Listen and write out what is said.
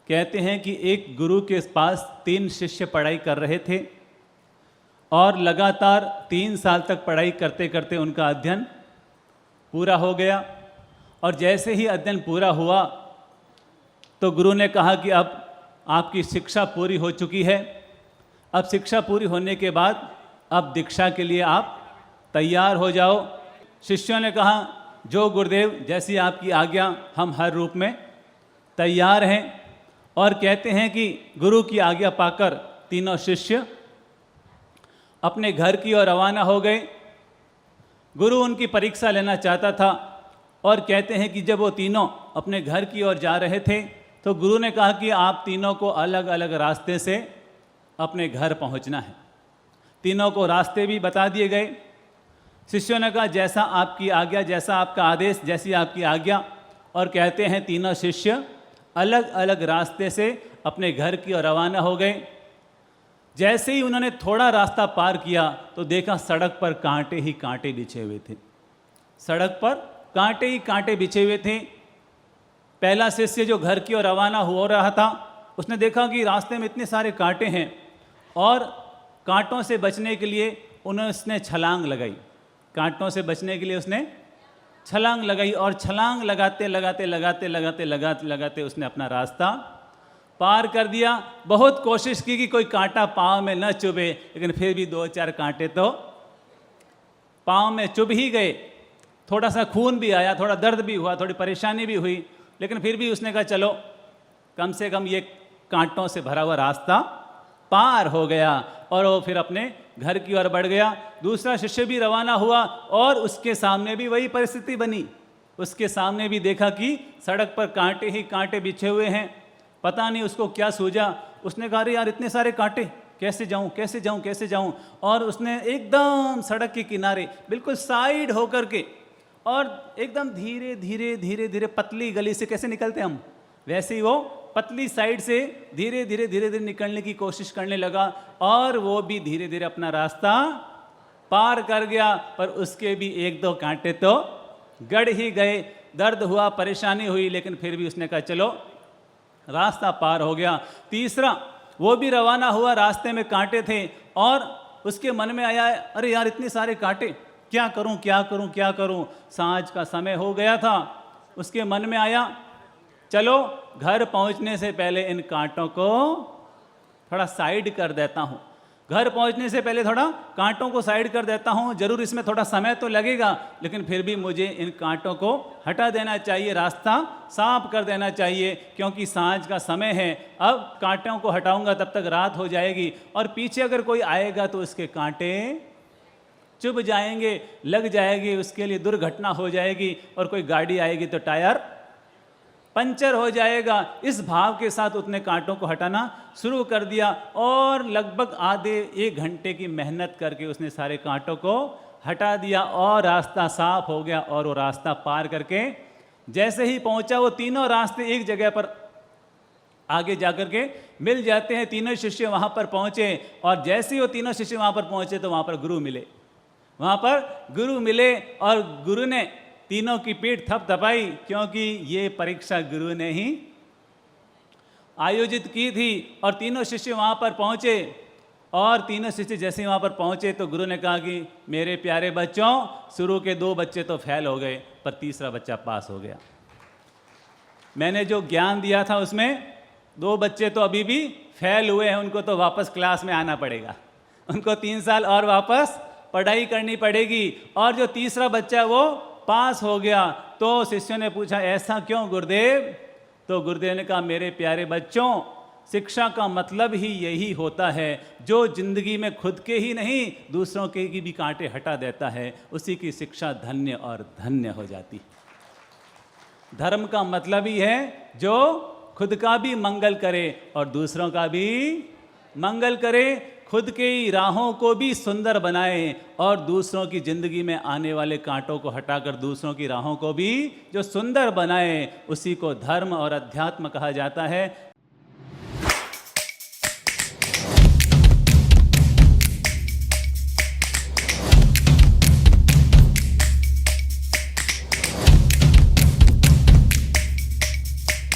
कहते हैं कि एक गुरु के पास 3 शिष्य पढ़ाई कर रहे थे और लगातार 3 साल तक पढ़ाई करते करते उनका अध्ययन पूरा हो गया। और जैसे ही अध्ययन पूरा हुआ तो गुरु ने कहा कि अब आपकी शिक्षा पूरी हो चुकी है, अब शिक्षा पूरी होने के बाद अब दीक्षा के लिए आप तैयार हो जाओ। शिष्यों ने कहा, जो गुरुदेव जैसी आपकी आज्ञा, हम हर रूप में तैयार हैं। और कहते हैं कि गुरु की आज्ञा पाकर तीनों शिष्य अपने घर की ओर रवाना हो गए। गुरु उनकी परीक्षा लेना चाहता था और कहते हैं कि जब वो तीनों अपने घर की ओर जा रहे थे तो गुरु ने कहा कि आप तीनों को अलग अलग रास्ते से अपने घर पहुंचना है। तीनों को रास्ते भी बता दिए गए। शिष्यों ने कहा, जैसा आपकी आज्ञा, जैसा आपका आदेश, जैसी आपकी आज्ञा। और कहते हैं तीनों शिष्य अलग अलग रास्ते से अपने घर की ओर रवाना हो गए। जैसे ही उन्होंने थोड़ा रास्ता पार किया तो देखा सड़क पर कांटे ही कांटे बिछे हुए थे। सड़क पर कांटे ही कांटे बिछे हुए थे। पहला शिष्य जो घर की ओर रवाना हो रहा था, उसने देखा कि रास्ते में इतने सारे कांटे हैं और कांटों से बचने के लिए उसने छलांग लगाई। कांटों से बचने के लिए उसने छलांग लगाई और छलांग लगाते लगाते लगाते लगाते लगाते लगाते उसने अपना रास्ता पार कर दिया। बहुत कोशिश की कि कोई कांटा पाँव में न चुभे, लेकिन फिर भी 2-4 कांटे तो पाँव में चुभ ही गए। थोड़ा सा खून भी आया, थोड़ा दर्द भी हुआ, थोड़ी परेशानी भी हुई, लेकिन फिर भी उसने कहा चलो कम से कम ये कांटों से भरा हुआ रास्ता पार हो गया। और वो फिर अपने घर की ओर बढ़ गया। दूसरा शिष्य भी रवाना हुआ और उसके सामने भी वही परिस्थिति बनी। उसके सामने भी देखा कि सड़क पर कांटे ही कांटे बिछे हुए हैं। पता नहीं उसको क्या सूझा, उसने कहा, अरे यार इतने सारे कांटे, कैसे जाऊं कैसे जाऊं कैसे जाऊं। और उसने एकदम सड़क के किनारे बिल्कुल साइड होकर के और एकदम धीरे धीरे धीरे धीरे पतली गली से कैसे निकलते हम, वैसे ही वो पतली साइड से धीरे धीरे धीरे धीरे निकलने की कोशिश करने लगा। और वो भी धीरे धीरे अपना रास्ता पार कर गया। पर उसके भी 1-2 कांटे तो गड़ ही गए। दर्द हुआ, परेशानी हुई, लेकिन फिर भी उसने कहा चलो रास्ता पार हो गया। तीसरा वो भी रवाना हुआ, रास्ते में कांटे थे और उसके मन में आया, अरे यार इतने सारे कांटे, क्या करूं क्या करूं क्या करूं। सांझ का समय हो गया था। उसके मन में आया, चलो घर पहुंचने से पहले इन कांटों को थोड़ा साइड कर देता हूं। घर पहुंचने से पहले थोड़ा कांटों को साइड कर देता हूं। जरूर इसमें थोड़ा समय तो लगेगा, लेकिन फिर भी मुझे इन कांटों को हटा देना चाहिए, रास्ता साफ कर देना चाहिए, क्योंकि सांझ का समय है। अब कांटों को हटाऊंगा तब तक रात हो जाएगी और पीछे अगर कोई आएगा तो उसके कांटे चुभ जाएंगे, लग जाएगी, उसके लिए दुर्घटना हो जाएगी। और कोई गाड़ी आएगी तो टायर पंचर हो जाएगा। इस भाव के साथ उसने कांटों को हटाना शुरू कर दिया और लगभग आधे 1 घंटे की मेहनत करके उसने सारे कांटों को हटा दिया और रास्ता साफ हो गया। और वो रास्ता पार करके जैसे ही पहुंचा, वो तीनों रास्ते एक जगह पर आगे जाकर के मिल जाते हैं। तीनों शिष्य वहां पर पहुंचे और जैसे ही वो तीनों शिष्य वहां पर पहुंचे तो वहां पर गुरु मिले। वहां पर गुरु मिले और गुरु ने तीनों की पीठ थपथपाई, क्योंकि ये परीक्षा गुरु ने ही आयोजित की थी। और तीनों शिष्य वहां पर पहुंचे और तीनों शिष्य जैसे ही वहां पर पहुंचे तो गुरु ने कहा कि मेरे प्यारे बच्चों, शुरू के 2 बच्चे तो फेल हो गए पर तीसरा बच्चा पास हो गया। मैंने जो ज्ञान दिया था उसमें 2 बच्चे तो अभी भी फेल हुए हैं, उनको तो वापस क्लास में आना पड़ेगा, उनको 3 साल और वापस पढ़ाई करनी पड़ेगी। और जो तीसरा बच्चा वो पास हो गया। तो शिष्यों ने पूछा, ऐसा क्यों गुरुदेव? तो गुरुदेव ने कहा, मेरे प्यारे बच्चों, शिक्षा का मतलब ही यही होता है, जो जिंदगी में खुद के ही नहीं दूसरों के भी कांटे हटा देता है, उसी की शिक्षा धन्य और धन्य हो जाती है। धर्म का मतलब ही है जो खुद का भी मंगल करे और दूसरों का भी मंगल करे, खुद के ही राहों को भी सुंदर बनाए और दूसरों की जिंदगी में आने वाले कांटों को हटाकर दूसरों की राहों को भी जो सुंदर बनाए, उसी को धर्म और अध्यात्म कहा जाता है।